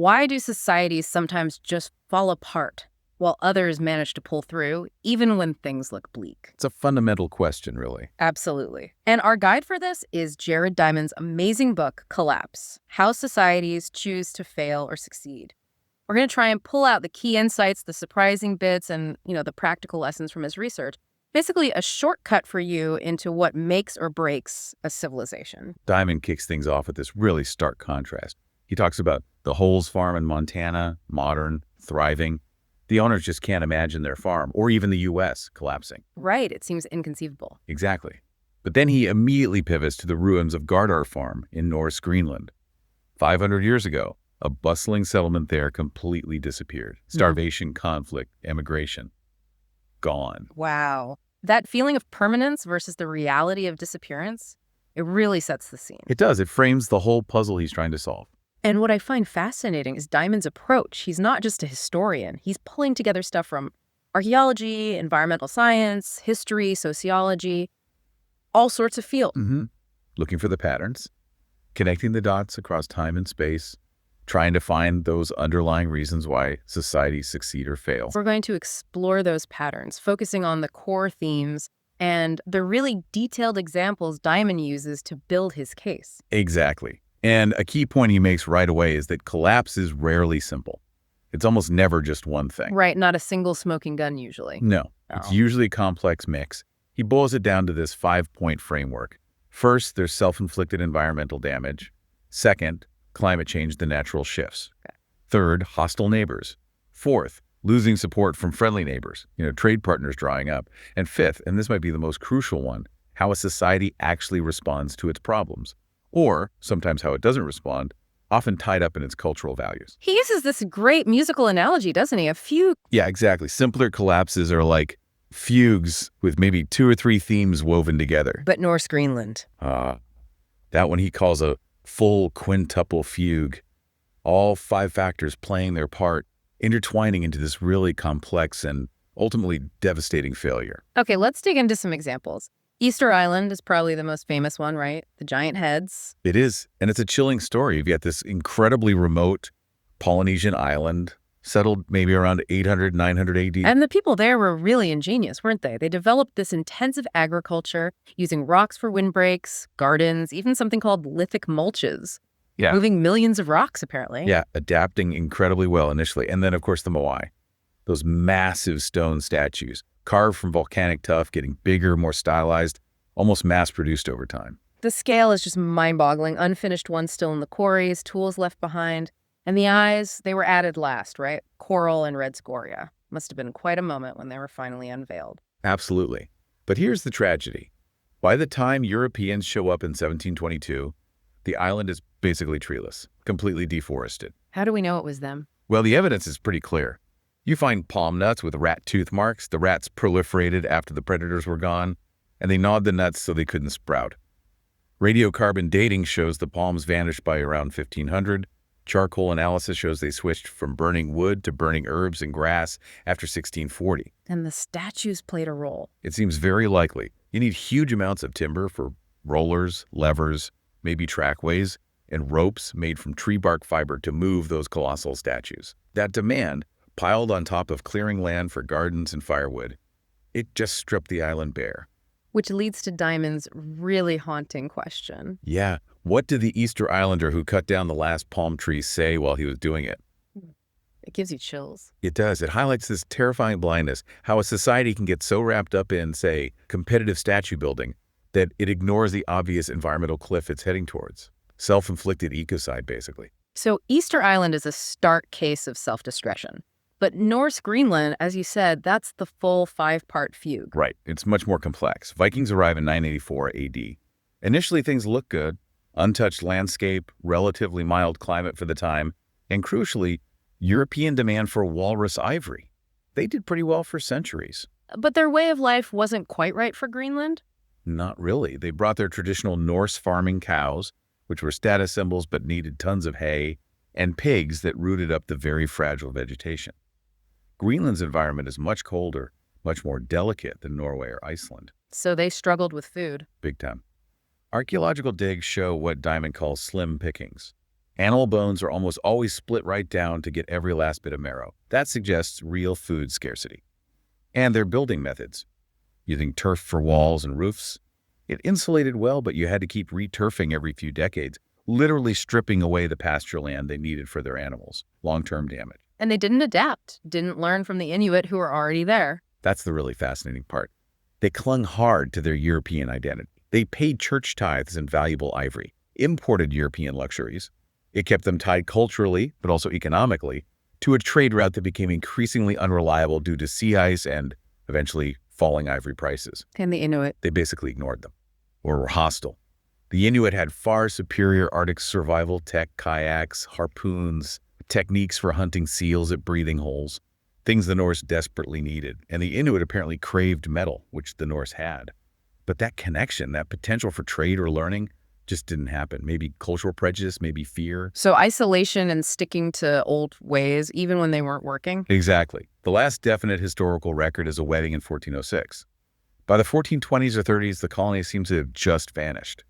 Why do societies sometimes just fall apart while others manage to pull through, even when things look bleak? It's a fundamental question, really. Absolutely. And our guide for this is Jared Diamond's amazing book, Collapse: How Societies Choose to Fail or Succeed. We're going to try and pull out the key insights, the surprising bits, and, the practical lessons from his research. Basically, a shortcut for you into what makes or breaks a civilization. Diamond kicks things off with this really stark contrast. He talks about the Holes farm in Montana, modern, thriving. The owners just can't imagine their farm, or even the U.S., collapsing. Right, it seems inconceivable. Exactly. But then he immediately pivots to the ruins of Gardar Farm in Norse Greenland. 500 years ago, a bustling settlement there completely disappeared. Starvation, conflict, emigration. Gone. Wow. That feeling of permanence versus the reality of disappearance, it really sets the scene. It does. It frames the whole puzzle he's trying to solve. And what I find fascinating is Diamond's approach. He's not just a historian. He's pulling together stuff from archaeology, environmental science, history, sociology, all sorts of fields. Looking for the patterns, connecting the dots across time and space, trying to find those underlying reasons why societies succeed or fail. We're going to explore those patterns, focusing on the core themes and the really detailed examples Diamond uses to build his case. Exactly. And a key point he makes right away is that collapse is rarely simple. It's almost never just one thing. Right, not a single smoking gun usually. No, it's usually a complex mix. He boils it down to this 5-point framework. First, there's self-inflicted environmental damage. Second, climate change, the natural shifts. Okay. Third, hostile neighbors. Fourth, losing support from friendly neighbors, trade partners drying up. And fifth, and this might be the most crucial one, how a society actually responds to its problems. Or sometimes how it doesn't respond, often tied up in its cultural values. He uses this great musical analogy, doesn't he? A fugue. Yeah, exactly. Simpler collapses are like fugues with maybe 2 or 3 themes woven together. But Norse Greenland. That one he calls a full quintuple fugue. All 5 factors playing their part, intertwining into this really complex and ultimately devastating failure. Okay, let's dig into some examples. Easter Island is probably the most famous one, right? The giant heads. It is, and it's a chilling story. You've got this incredibly remote Polynesian island, settled maybe around 800, 900 AD. And the people there were really ingenious, weren't they? They developed this intensive agriculture using rocks for windbreaks, gardens, even something called lithic mulches. Yeah. Moving millions of rocks, apparently. Yeah, adapting incredibly well initially. And then, of course, the Moai. Those massive stone statues, carved from volcanic tuff, getting bigger, more stylized, almost mass-produced over time. The scale is just mind-boggling. Unfinished ones still in the quarries, tools left behind. And the eyes, they were added last, right? Coral and red scoria. Must have been quite a moment when they were finally unveiled. Absolutely. But here's the tragedy. By the time Europeans show up in 1722, the island is basically treeless, completely deforested. How do we know it was them? Well, the evidence is pretty clear. You find palm nuts with rat tooth marks. The rats proliferated after the predators were gone, and they gnawed the nuts so they couldn't sprout. Radiocarbon dating shows the palms vanished by around 1500. Charcoal analysis shows they switched from burning wood to burning herbs and grass after 1640. And the statues played a role. It seems very likely. You need huge amounts of timber for rollers, levers, maybe trackways, and ropes made from tree bark fiber to move those colossal statues. That demand, piled on top of clearing land for gardens and firewood, it just stripped the island bare. Which leads to Diamond's really haunting question. Yeah, what did the Easter Islander who cut down the last palm tree say while he was doing it? It gives you chills. It does. It highlights this terrifying blindness, how a society can get so wrapped up in, say, competitive statue building that it ignores the obvious environmental cliff it's heading towards. Self-inflicted ecocide, basically. So Easter Island is a stark case of self-destruction. But Norse Greenland, as you said, that's the full 5-part fugue. Right. It's much more complex. Vikings arrive in 984 AD. Initially, things look good. Untouched landscape, relatively mild climate for the time, and crucially, European demand for walrus ivory. They did pretty well for centuries. But their way of life wasn't quite right for Greenland? Not really. They brought their traditional Norse farming cows, which were status symbols but needed tons of hay, and pigs that rooted up the very fragile vegetation. Greenland's environment is much colder, much more delicate than Norway or Iceland. So they struggled with food. Big time. Archaeological digs show what Diamond calls slim pickings. Animal bones are almost always split right down to get every last bit of marrow. That suggests real food scarcity. And their building methods, using turf for walls and roofs. It insulated well, but you had to keep returfing every few decades, literally stripping away the pasture land they needed for their animals. Long-term damage. And they didn't adapt, didn't learn from the Inuit who were already there. That's the really fascinating part. They clung hard to their European identity. They paid church tithes and valuable ivory, imported European luxuries. It kept them tied culturally, but also economically, to a trade route that became increasingly unreliable due to sea ice and, eventually, falling ivory prices. And the Inuit. They basically ignored them, or were hostile. The Inuit had far superior Arctic survival tech, kayaks, harpoons, techniques for hunting seals at breathing holes, things the Norse desperately needed. And the Inuit apparently craved metal, which the Norse had. But that connection, that potential for trade or learning, just didn't happen. Maybe cultural prejudice, maybe fear. So isolation and sticking to old ways, even when they weren't working? Exactly. The last definite historical record is a wedding in 1406. By the 1420s or 30s, the colony seems to have just vanished.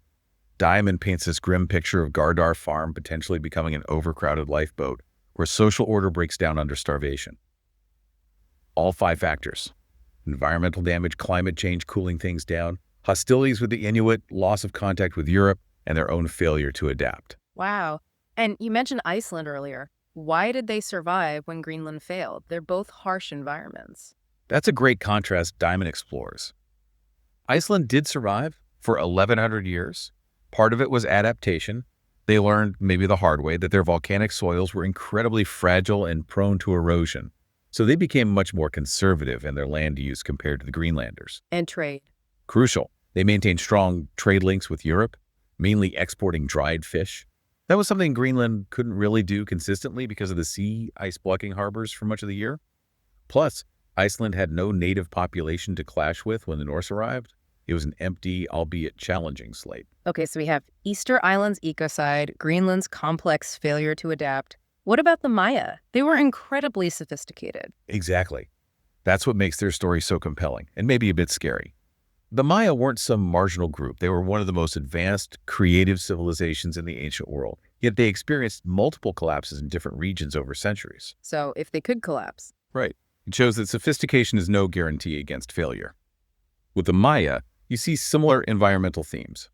Diamond paints this grim picture of Gardar Farm potentially becoming an overcrowded lifeboat where social order breaks down under starvation. All 5 factors: environmental damage, climate change cooling things down, hostilities with the Inuit, loss of contact with Europe, and their own failure to adapt. Wow. And you mentioned Iceland earlier. Why did they survive when Greenland failed? They're both harsh environments. That's a great contrast Diamond explores. Iceland did survive for 1,100 years. Part of it was adaptation. They learned, maybe the hard way, that their volcanic soils were incredibly fragile and prone to erosion. So they became much more conservative in their land use compared to the Greenlanders. And trade. Crucial. They maintained strong trade links with Europe, mainly exporting dried fish. That was something Greenland couldn't really do consistently because of the sea ice blocking harbors for much of the year. Plus, Iceland had no native population to clash with when the Norse arrived. It was an empty, albeit challenging slate. Okay, so we have Easter Island's ecocide, Greenland's complex failure to adapt. What about the Maya? They were incredibly sophisticated. Exactly. That's what makes their story so compelling, and maybe a bit scary. The Maya weren't some marginal group. They were one of the most advanced, creative civilizations in the ancient world. Yet they experienced multiple collapses in different regions over centuries. So if they could collapse. Right. It shows that sophistication is no guarantee against failure. With the Maya, you see similar environmental themes.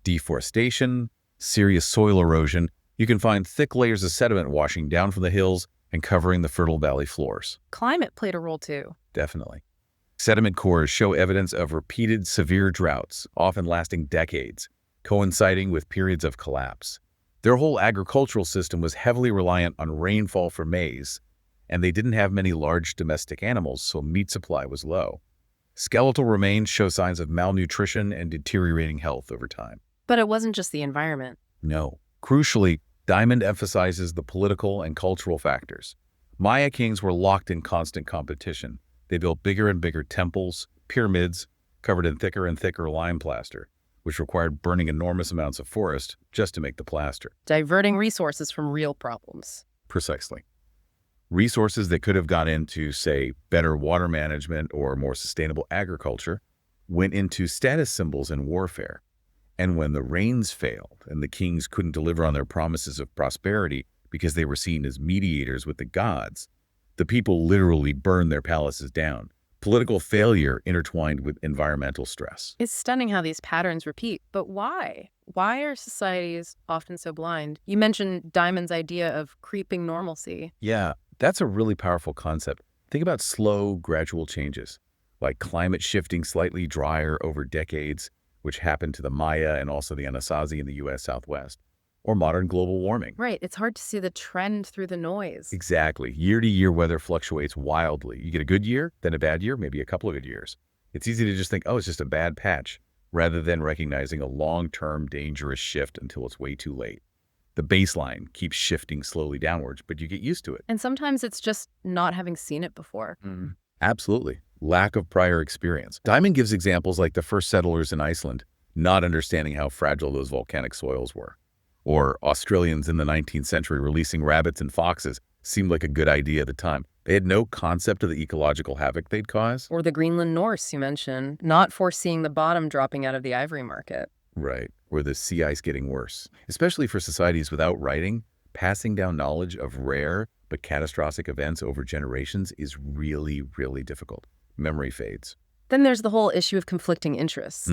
Deforestation, serious soil erosion. You can find thick layers of sediment washing down from the hills and covering the fertile valley floors. Climate played a role too. Definitely. Sediment cores show evidence of repeated severe droughts, often lasting decades, coinciding with periods of collapse. Their whole agricultural system was heavily reliant on rainfall for maize, and they didn't have many large domestic animals, so meat supply was low. Skeletal remains show signs of malnutrition and deteriorating health over time. But it wasn't just the environment. No. Crucially, Diamond emphasizes the political and cultural factors. Maya kings were locked in constant competition. They built bigger and bigger temples, pyramids, covered in thicker and thicker lime plaster, which required burning enormous amounts of forest just to make the plaster. Diverting resources from real problems. Precisely. Resources that could have gone into, say, better water management or more sustainable agriculture went into status symbols in warfare. And when the rains failed and the kings couldn't deliver on their promises of prosperity because they were seen as mediators with the gods, the people literally burned their palaces down. Political failure intertwined with environmental stress. It's stunning how these patterns repeat, but why? Why are societies often so blind? You mentioned Diamond's idea of creeping normalcy. Yeah, that's a really powerful concept. Think about slow, gradual changes, like climate shifting slightly drier over decades, which happened to the Maya and also the Anasazi in the U.S. Southwest, or modern global warming. Right, it's hard to see the trend through the noise. Exactly. Year-to-year weather fluctuates wildly. You get a good year, then a bad year, maybe a couple of good years. It's easy to just think, oh, it's just a bad patch, rather than recognizing a long-term dangerous shift until it's way too late. The baseline keeps shifting slowly downwards, but you get used to it. And sometimes it's just not having seen it before. Absolutely. Lack of prior experience. Diamond gives examples like the first settlers in Iceland, not understanding how fragile those volcanic soils were. Or Australians in the 19th century releasing rabbits and foxes seemed like a good idea at the time. They had no concept of the ecological havoc they'd cause. Or the Greenland Norse you mentioned, not foreseeing the bottom dropping out of the ivory market. Right, or the sea ice getting worse. Especially for societies without writing, passing down knowledge of rare but catastrophic events over generations is really, really difficult. Memory fades. Then there's the whole issue of conflicting interests.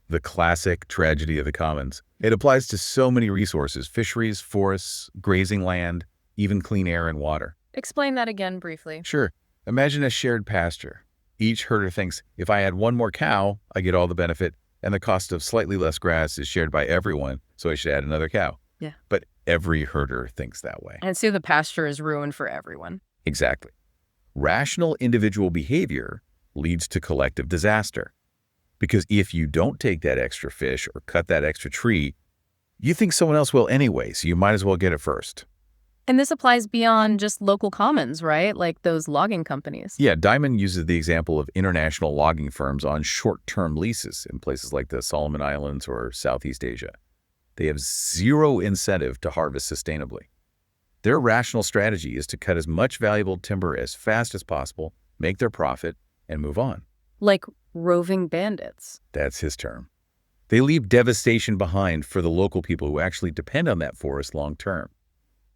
The classic tragedy of the commons. It applies to so many resources: fisheries, forests, grazing land, even clean air and water. Explain that again briefly. Sure, imagine a shared pasture. Each herder thinks, if I add one more cow, I get all the benefit, and the cost of slightly less grass is shared by everyone, so I should add another cow. Yeah. But every herder thinks that way. And so the pasture is ruined for everyone. Exactly. Rational individual behavior leads to collective disaster. Because if you don't take that extra fish or cut that extra tree, you think someone else will anyway, so you might as well get it first. And this applies beyond just local commons, right? Like those logging companies. Yeah, Diamond uses the example of international logging firms on short-term leases in places like the Solomon Islands or Southeast Asia. They have zero incentive to harvest sustainably. Their rational strategy is to cut as much valuable timber as fast as possible, make their profit, and move on. Like roving bandits. That's his term. They leave devastation behind for the local people who actually depend on that forest long term.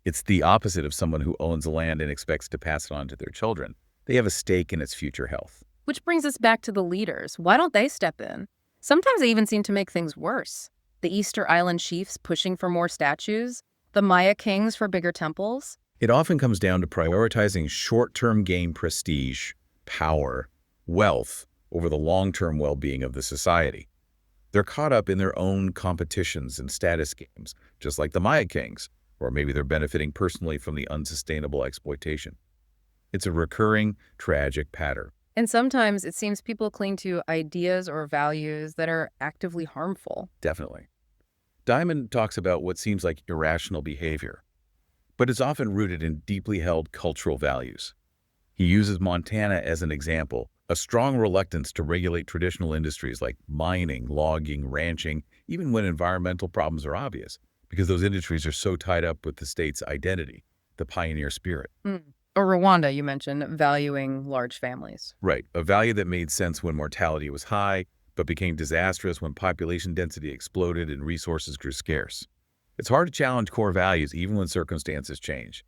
It's the opposite of someone who owns land and expects to pass it on to their children. They have a stake in its future health. Which brings us back to the leaders. Why don't they step in? Sometimes they even seem to make things worse. The Easter Island chiefs pushing for more statues, the Maya kings for bigger temples. It often comes down to prioritizing short-term gain, prestige, power, wealth over the long-term well-being of the society. They're caught up in their own competitions and status games, just like the Maya kings, or maybe they're benefiting personally from the unsustainable exploitation. It's a recurring, tragic pattern. And sometimes it seems people cling to ideas or values that are actively harmful. Definitely. Diamond talks about what seems like irrational behavior, but it's often rooted in deeply held cultural values. He uses Montana as an example, a strong reluctance to regulate traditional industries like mining, logging, ranching, even when environmental problems are obvious, because those industries are so tied up with the state's identity, the pioneer spirit. Or Rwanda, you mentioned, valuing large families. Right, a value that made sense when mortality was high, but became disastrous when population density exploded and resources grew scarce. It's hard to challenge core values even when circumstances change.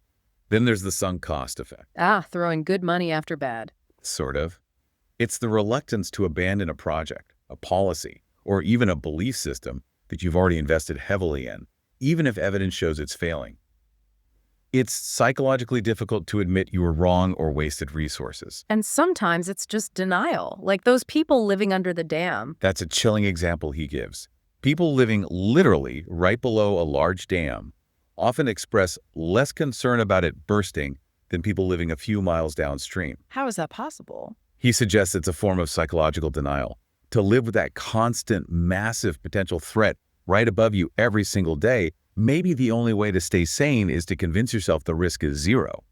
Then there's the sunk cost effect. Throwing good money after bad. Sort of. It's the reluctance to abandon a project, a policy, or even a belief system that you've already invested heavily in, even if evidence shows it's failing. It's psychologically difficult to admit you were wrong or wasted resources. And sometimes it's just denial, like those people living under the dam. That's a chilling example he gives. People living literally right below a large dam often express less concern about it bursting than people living a few miles downstream. How is that possible? He suggests it's a form of psychological denial. To live with that constant, massive potential threat right above you every single day, maybe the only way to stay sane is to convince yourself the risk is zero.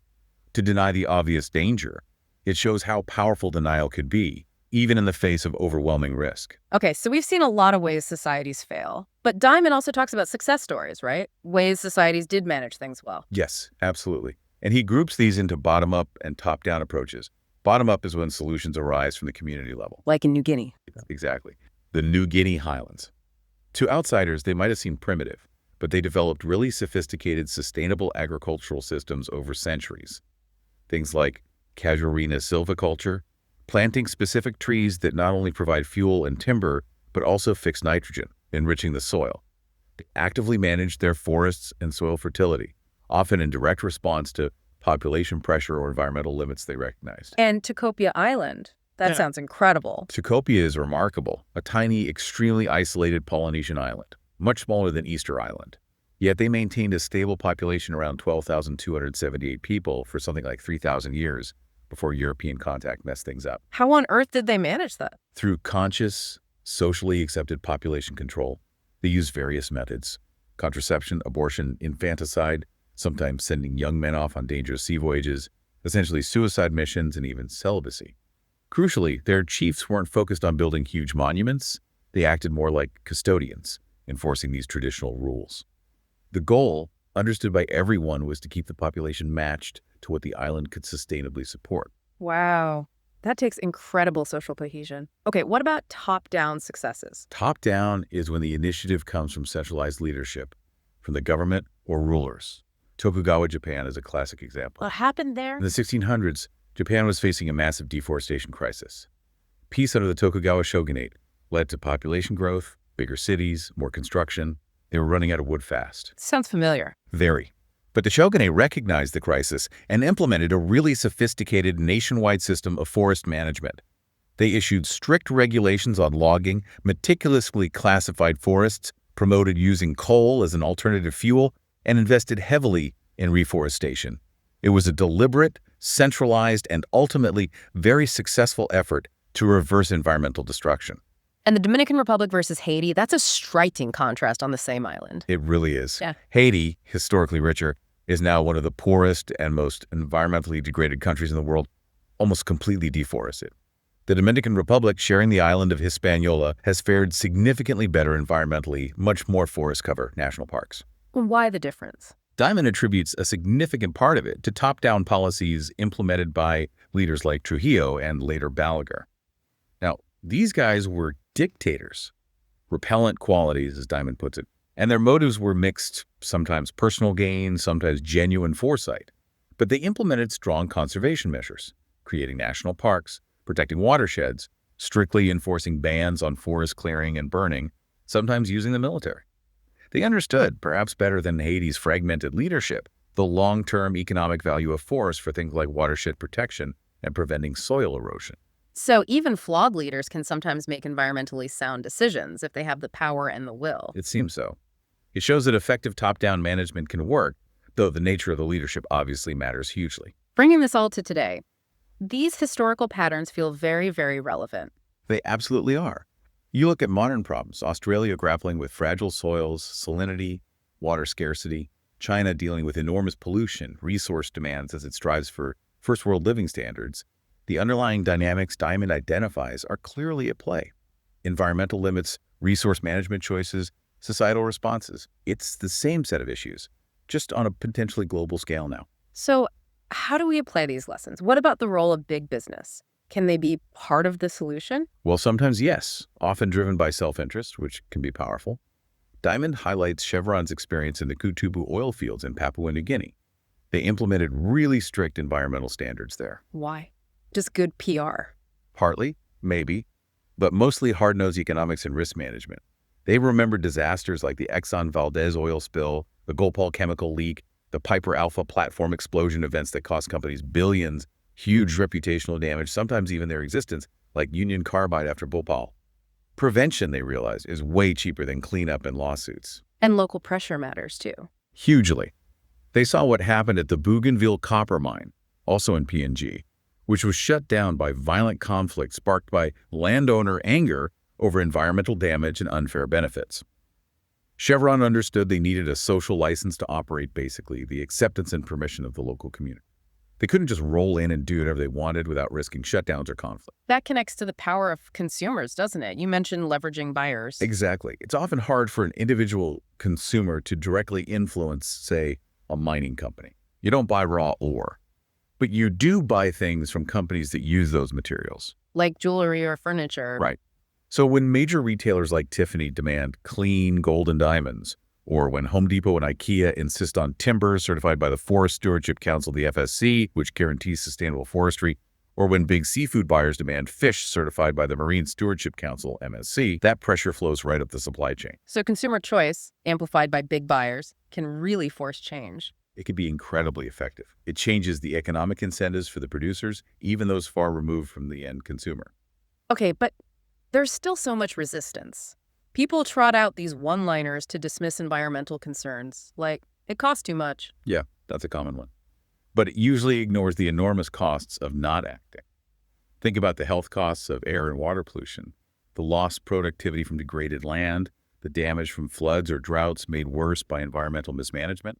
To deny the obvious danger. It shows how powerful denial could be, even in the face of overwhelming risk. Okay, so we've seen a lot of ways societies fail. But Diamond also talks about success stories, right? Ways societies did manage things well. Yes, absolutely. And he groups these into bottom-up and top-down approaches. Bottom-up is when solutions arise from the community level. Like in New Guinea. Exactly. The New Guinea highlands. To outsiders, they might have seemed primitive, but they developed really sophisticated, sustainable agricultural systems over centuries. Things like casuarina silviculture, planting specific trees that not only provide fuel and timber, but also fix nitrogen, enriching the soil. They actively managed their forests and soil fertility, often in direct response to population pressure or environmental limits they recognized. And Tikopia Island. That sounds incredible. Tikopia is remarkable, a tiny, extremely isolated Polynesian island, much smaller than Easter Island. Yet they maintained a stable population around 12,278 people for something like 3,000 years before European contact messed things up. How on earth did they manage that? Through conscious, socially accepted population control, they used various methods: contraception, abortion, infanticide, sometimes sending young men off on dangerous sea voyages, essentially suicide missions, and even celibacy. Crucially, their chiefs weren't focused on building huge monuments. They acted more like custodians, enforcing these traditional rules. The goal, understood by everyone, was to keep the population matched to what the island could sustainably support. Wow. That takes incredible social cohesion. Okay, what about top-down successes? Top-down is when the initiative comes from centralized leadership, from the government or rulers. Tokugawa Japan is a classic example. What happened there? In the 1600s, Japan was facing a massive deforestation crisis. Peace under the Tokugawa shogunate led to population growth, bigger cities, more construction. They were running out of wood fast. Sounds familiar. Very. But the shogunate recognized the crisis and implemented a really sophisticated nationwide system of forest management. They issued strict regulations on logging, meticulously classified forests, promoted using coal as an alternative fuel, and invested heavily in reforestation. It was a deliberate, centralized, and ultimately very successful effort to reverse environmental destruction. And the Dominican Republic versus Haiti, that's a striking contrast on the same island. It really is. Yeah. Haiti, historically richer, is now one of the poorest and most environmentally degraded countries in the world, almost completely deforested. The Dominican Republic, sharing the island of Hispaniola, has fared significantly better environmentally, much more forest cover, national parks. Why the difference? Diamond attributes a significant part of it to top-down policies implemented by leaders like Trujillo and later Balaguer. Now, these guys were dictators, repellent qualities, as Diamond puts it, and their motives were mixed, sometimes personal gain, sometimes genuine foresight. But they implemented strong conservation measures, creating national parks, protecting watersheds, strictly enforcing bans on forest clearing and burning, sometimes using the military. They understood, perhaps better than Haiti's fragmented leadership, the long-term economic value of forests for things like watershed protection and preventing soil erosion. So even flawed leaders can sometimes make environmentally sound decisions if they have the power and the will. It seems so. It shows that effective top-down management can work, though the nature of the leadership obviously matters hugely. Bringing this all to today, these historical patterns feel very, very relevant. They absolutely are. You look at modern problems, Australia grappling with fragile soils, salinity, water scarcity, China dealing with enormous pollution, resource demands as it strives for first-world living standards. The underlying dynamics Diamond identifies are clearly at play. Environmental limits, resource management choices, societal responses. It's the same set of issues, just on a potentially global scale now. So how do we apply these lessons? What about the role of big business? Can they be part of the solution? Well, sometimes yes, often driven by self-interest, which can be powerful. Diamond highlights Chevron's experience in the Kutubu oil fields in Papua New Guinea. They implemented really strict environmental standards there. Why? Just good PR. Partly, maybe, but mostly hard-nosed economics and risk management. They remembered disasters like the Exxon Valdez oil spill, the Gopal chemical leak, the Piper Alpha platform explosion events that cost companies billions, huge reputational damage, sometimes even their existence, like Union Carbide after Bhopal. Prevention, they realized, is way cheaper than cleanup and lawsuits. And local pressure matters too. Hugely. They saw what happened at the Bougainville copper mine, also in PNG, which was shut down by violent conflict sparked by landowner anger over environmental damage and unfair benefits. Chevron understood they needed a social license to operate, basically, the acceptance and permission of the local community. They couldn't just roll in and do whatever they wanted without risking shutdowns or conflict. That connects to the power of consumers, doesn't it? You mentioned leveraging buyers. Exactly. It's often hard for an individual consumer to directly influence, say, a mining company. You don't buy raw ore, but you do buy things from companies that use those materials. Like jewelry or furniture. Right. So when major retailers like Tiffany demand clean gold and diamonds, or when Home Depot and IKEA insist on timber certified by the Forest Stewardship Council, the FSC, which guarantees sustainable forestry, or when big seafood buyers demand fish certified by the Marine Stewardship Council, MSC, that pressure flows right up the supply chain. So consumer choice, amplified by big buyers, can really force change. It can be incredibly effective. It changes the economic incentives for the producers, even those far removed from the end consumer. Okay, but there's still so much resistance. People trot out these one-liners to dismiss environmental concerns, like, it costs too much. Yeah, that's a common one. But it usually ignores the enormous costs of not acting. Think about the health costs of air and water pollution, the lost productivity from degraded land, the damage from floods or droughts made worse by environmental mismanagement.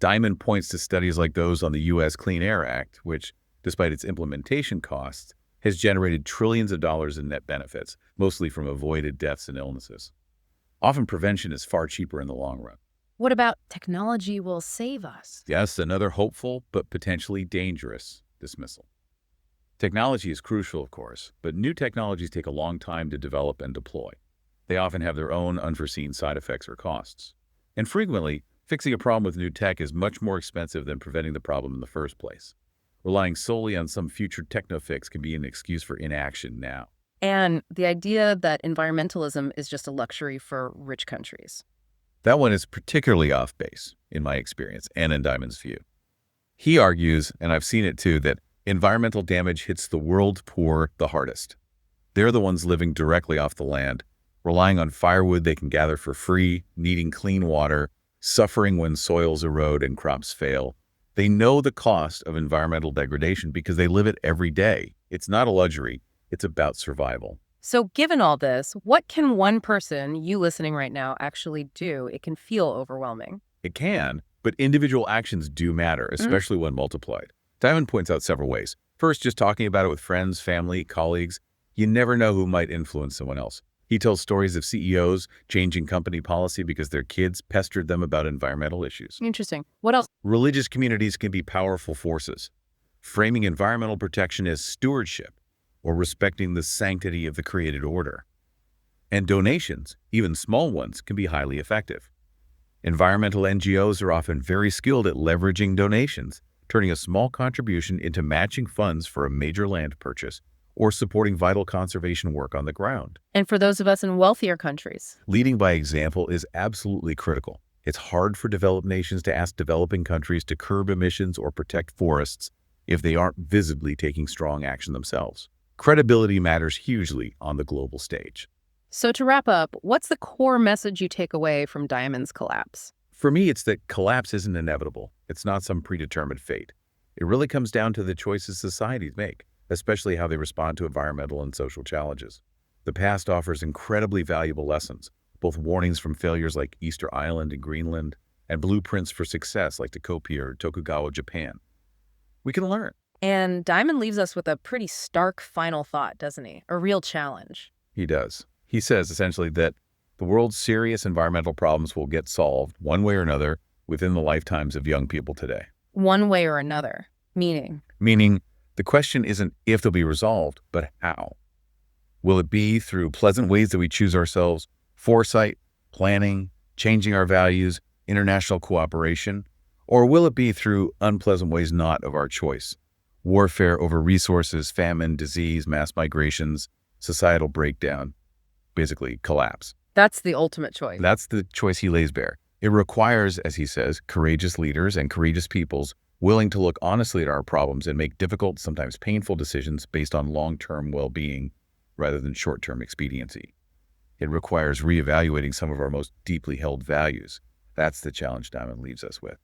Diamond points to studies like those on the U.S. Clean Air Act, which, despite its implementation costs, has generated trillions of dollars in net benefits, mostly from avoided deaths and illnesses. Often prevention is far cheaper in the long run. What about technology will save us? Yes, another hopeful but potentially dangerous dismissal. Technology is crucial, of course, but new technologies take a long time to develop and deploy. They often have their own unforeseen side effects or costs. And frequently, fixing a problem with new tech is much more expensive than preventing the problem in the first place. Relying solely on some future techno-fix can be an excuse for inaction now. And the idea that environmentalism is just a luxury for rich countries. That one is particularly off base, in my experience, and in Diamond's view. He argues, and I've seen it too, that environmental damage hits the world poor the hardest. They're the ones living directly off the land, relying on firewood they can gather for free, needing clean water, suffering when soils erode and crops fail. They know the cost of environmental degradation because they live it every day. It's not a luxury. It's about survival. So given all this, what can one person, you listening right now, actually do? It can feel overwhelming. It can, but individual actions do matter, especially when multiplied. Diamond points out several ways. First, just talking about it with friends, family, colleagues. You never know who might influence someone else. He tells stories of CEOs changing company policy because their kids pestered them about environmental issues. Interesting. What else? Religious communities can be powerful forces, framing environmental protection as stewardship or respecting the sanctity of the created order. And donations, even small ones, can be highly effective. Environmental NGOs are often very skilled at leveraging donations, turning a small contribution into matching funds for a major land purchase or supporting vital conservation work on the ground. And for those of us in wealthier countries? Leading by example is absolutely critical. It's hard for developed nations to ask developing countries to curb emissions or protect forests if they aren't visibly taking strong action themselves. Credibility matters hugely on the global stage. So to wrap up, what's the core message you take away from Diamond's collapse? For me, it's that collapse isn't inevitable. It's not some predetermined fate. It really comes down to the choices societies make, especially how they respond to environmental and social challenges. The past offers incredibly valuable lessons, both warnings from failures like Easter Island in Greenland and blueprints for success like Tikopia or Tokugawa, Japan. We can learn. And Diamond leaves us with a pretty stark final thought, doesn't he? A real challenge. He does. He says essentially that the world's serious environmental problems will get solved one way or another within the lifetimes of young people today. One way or another. Meaning? Meaning, the question isn't if they'll be resolved, but how. Will it be through pleasant ways that we choose ourselves, foresight, planning, changing our values, international cooperation? Or will it be through unpleasant ways not of our choice? Warfare over resources, famine, disease, mass migrations, societal breakdown, basically collapse. That's the ultimate choice. That's the choice he lays bare. It requires, as he says, courageous leaders and courageous peoples willing to look honestly at our problems and make difficult, sometimes painful decisions based on long-term well-being rather than short-term expediency. It requires reevaluating some of our most deeply held values. That's the challenge Diamond leaves us with.